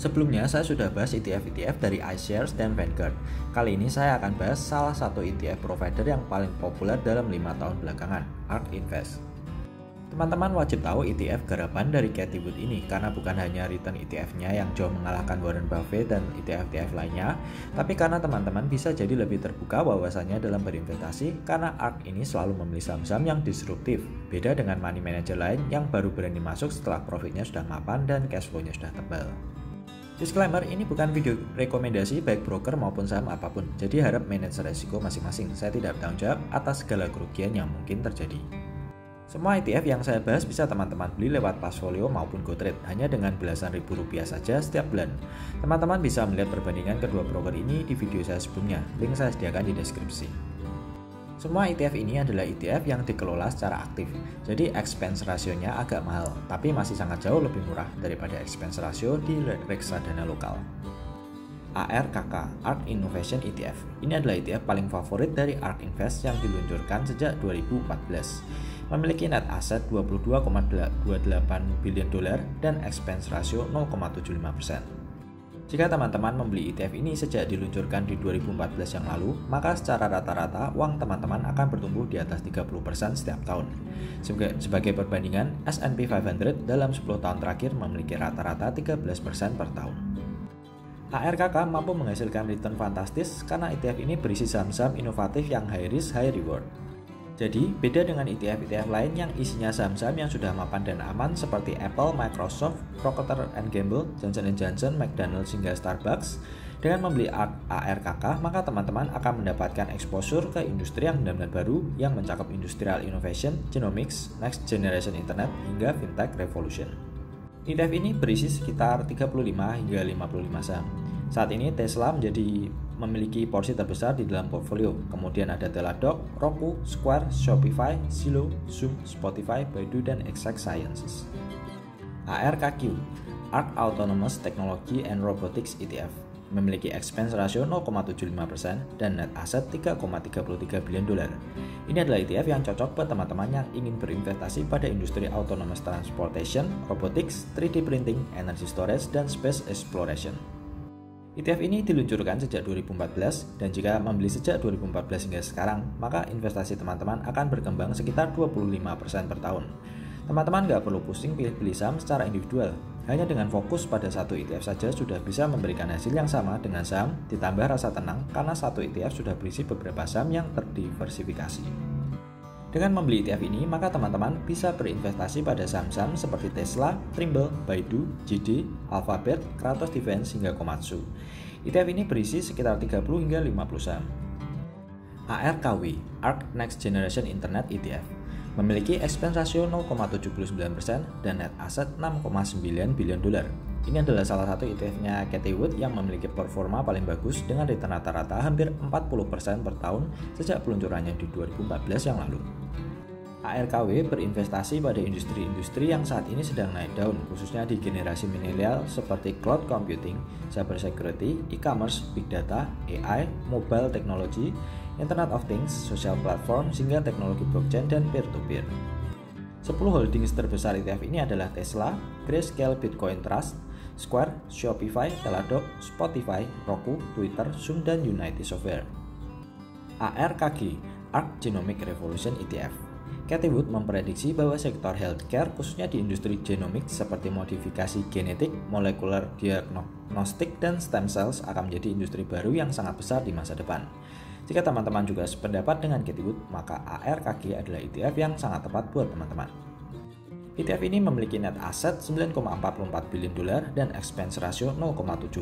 Sebelumnya saya sudah bahas ETF-ETF dari iShares dan Vanguard. Kali ini saya akan bahas salah satu ETF provider yang paling populer dalam 5 tahun belakangan, ARK Invest. Teman-teman wajib tahu ETF garapan dari Cathie Wood ini karena bukan hanya return ETF-nya yang jauh mengalahkan Warren Buffett dan ETF-ETF lainnya, tapi karena teman-teman bisa jadi lebih terbuka wawasannya dalam berinvestasi karena ARK ini selalu memilih saham-saham yang disruptif, beda dengan money manager lain yang baru berani masuk setelah profitnya sudah mapan dan cash flow-nya sudah tebal. Disclaimer, ini bukan video rekomendasi baik broker maupun saham apapun, jadi harap manage resiko masing-masing. Saya tidak bertanggung jawab atas segala kerugian yang mungkin terjadi. Semua ETF yang saya bahas bisa teman-teman beli lewat Passfolio maupun GoTrade hanya dengan belasan ribu rupiah saja setiap bulan. Teman-teman bisa melihat perbandingan kedua broker ini di video saya sebelumnya, link saya sediakan di deskripsi. Semua ETF ini adalah ETF yang dikelola secara aktif, jadi expense rasionya agak mahal, tapi masih sangat jauh lebih murah daripada expense rasio di reksadana lokal. ARKK, ARK Innovation ETF. Ini adalah ETF paling favorit dari ARK Invest yang diluncurkan sejak 2014. Memiliki net asset 22,28 billion dolar dan expense ratio 0,75%. Jika teman-teman membeli ETF ini sejak diluncurkan di 2014 yang lalu, maka secara rata-rata uang teman-teman akan bertumbuh di atas 30% setiap tahun. Sebagai perbandingan, S&P 500 dalam 10 tahun terakhir memiliki rata-rata 13% per tahun. ARKK mampu menghasilkan return fantastis karena ETF ini berisi saham-saham inovatif yang high risk, high reward. Jadi, beda dengan ETF-ETF lain yang isinya saham-saham yang sudah mapan dan aman seperti Apple, Microsoft, Procter & Gamble, Johnson & Johnson, McDonald's hingga Starbucks, dengan membeli ARKK, maka teman-teman akan mendapatkan exposure ke industri yang benar-benar baru yang mencakup industrial innovation, genomics, next generation internet, hingga fintech revolution. ETF ini berisi sekitar 35 hingga 55 saham. Saat ini Tesla memiliki porsi terbesar di dalam portfolio. Kemudian ada Teladoc, Roku, Square, Shopify, Zillow, Zoom, Spotify, Baidu, dan Exact Sciences. ARKQ, ARK Autonomous Technology and Robotics ETF, memiliki expense ratio 0,75% dan net asset 3,33 billion dolar. Ini adalah ETF yang cocok buat teman-teman yang ingin berinvestasi pada industri autonomous transportation, robotics, 3D printing, energy storage, dan space exploration. ETF ini diluncurkan sejak 2014 dan jika membeli sejak 2014 hingga sekarang, maka investasi teman-teman akan berkembang sekitar 25% per tahun. Teman-teman nggak perlu pusing pilih-pilih saham secara individual. Hanya dengan fokus pada satu ETF saja sudah bisa memberikan hasil yang sama dengan saham, ditambah rasa tenang karena satu ETF sudah berisi beberapa saham yang terdiversifikasi. Dengan membeli ETF ini, maka teman-teman bisa berinvestasi pada saham-saham seperti Tesla, Trimble, Baidu, JD, Alphabet, Kratos Defense, hingga Komatsu. ETF ini berisi sekitar 30 hingga 50 saham. ARKW, ARK Next Generation Internet ETF, memiliki expense ratio 0,79% dan net asset 6,9 billion dolar. Ini adalah salah satu ETF-nya Cathie Wood yang memiliki performa paling bagus dengan return rata-rata hampir 40% per tahun sejak peluncurannya di 2014 yang lalu. ARKW berinvestasi pada industri-industri yang saat ini sedang naik daun, khususnya di generasi milenial seperti cloud computing, cyber security, e-commerce, big data, AI, mobile technology, Internet of Things, social platform, hingga teknologi blockchain dan peer-to-peer. 10 holdings terbesar ETF ini adalah Tesla, Grayscale Bitcoin Trust, Square, Shopify, Teladoc, Spotify, Roku, Twitter, Zoom, dan Unity Software. ARKG, ARK Genomic Revolution ETF. Cathie Wood memprediksi bahwa sektor healthcare, khususnya di industri genomik seperti modifikasi genetik, molekular diagnostik, dan stem cells akan menjadi industri baru yang sangat besar di masa depan. Jika teman-teman juga sependapat dengan Cathie Wood, maka ARKG adalah ETF yang sangat tepat buat teman-teman. ETF ini memiliki net asset 9,44 billion dolar dan expense ratio 0,75%.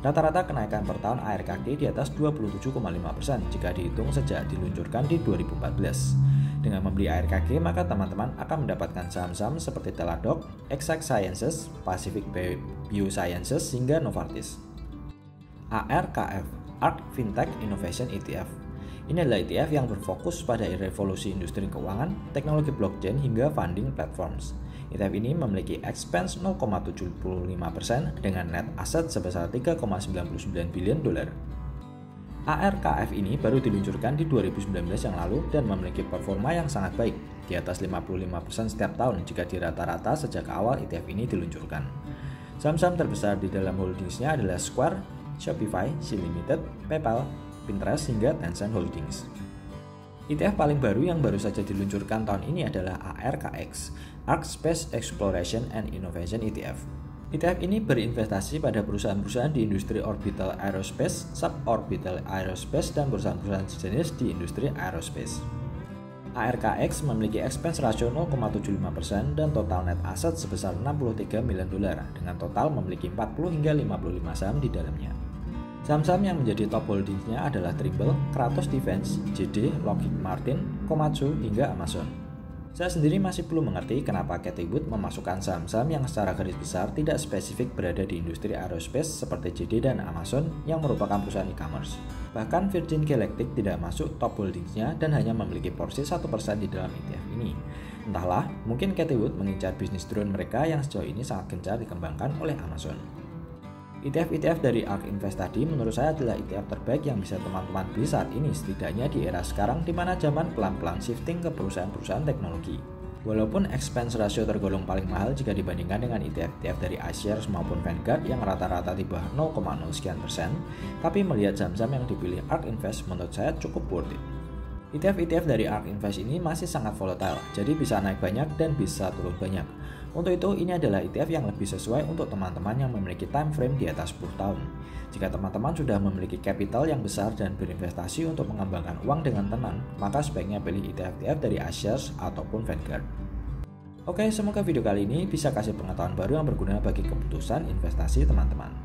Rata-rata kenaikan per tahun ARKG di atas 27,5% jika dihitung sejak diluncurkan di 2014. Dengan membeli ARKG, maka teman-teman akan mendapatkan saham-saham seperti Teladoc, Exact Sciences, Pacific Biosciences, hingga Novartis. ARKF, ARK Fintech Innovation ETF. Ini adalah ETF yang berfokus pada revolusi industri keuangan, teknologi blockchain, hingga funding platforms. ETF ini memiliki expense 0,75% dengan net asset sebesar 3,99 billion dolar. ARKF ini baru diluncurkan di 2019 yang lalu dan memiliki performa yang sangat baik, di atas 55% setiap tahun jika dirata-rata sejak awal ETF ini diluncurkan. Saham-saham terbesar di dalam holdingsnya adalah Square, Shopify, Sea Limited, PayPal, Pinterest, hingga Tencent Holdings. ETF paling baru yang baru saja diluncurkan tahun ini adalah ARKX, Ark Space Exploration and Innovation ETF. ETF ini berinvestasi pada perusahaan-perusahaan di industri orbital aerospace, suborbital aerospace, dan perusahaan-perusahaan sejenis di industri aerospace. ARKX memiliki expense ratio 0,75% dan total net asset sebesar 63 miliar dolar, dengan total memiliki 40 hingga 55 saham di dalamnya. Saham-saham yang menjadi top holdingsnya adalah Trimble, Kratos Defense, JD, Lockheed Martin, Komatsu, hingga Amazon. Saya sendiri masih belum mengerti kenapa Cathie Wood memasukkan saham-saham yang secara garis besar tidak spesifik berada di industri aerospace seperti JD dan Amazon yang merupakan perusahaan e-commerce. Bahkan Virgin Galactic tidak masuk top holdingsnya dan hanya memiliki porsi 1% di dalam ETF ini. Entahlah, mungkin Cathie Wood mengincar bisnis drone mereka yang sejauh ini sangat gencar dikembangkan oleh Amazon. ETF dari ARK Invest tadi menurut saya adalah ETF terbaik yang bisa teman-teman beli saat ini, setidaknya di era sekarang di mana zaman pelan-pelan shifting ke perusahaan-perusahaan teknologi. Walaupun expense ratio tergolong paling mahal jika dibandingkan dengan ETF dari iShares maupun Vanguard yang rata-rata di bawah 0,0 sekian persen, tapi melihat saham-saham yang dipilih ARK Invest menurut saya cukup worth it. ETF dari ARK Invest ini masih sangat volatile, jadi bisa naik banyak dan bisa turun banyak. Untuk itu, ini adalah ETF yang lebih sesuai untuk teman-teman yang memiliki time frame di atas 10 tahun. Jika teman-teman sudah memiliki capital yang besar dan berinvestasi untuk mengembangkan uang dengan tenang, maka sebaiknya pilih ETF dari iShares ataupun Vanguard. Oke, semoga video kali ini bisa kasih pengetahuan baru yang berguna bagi keputusan investasi teman-teman.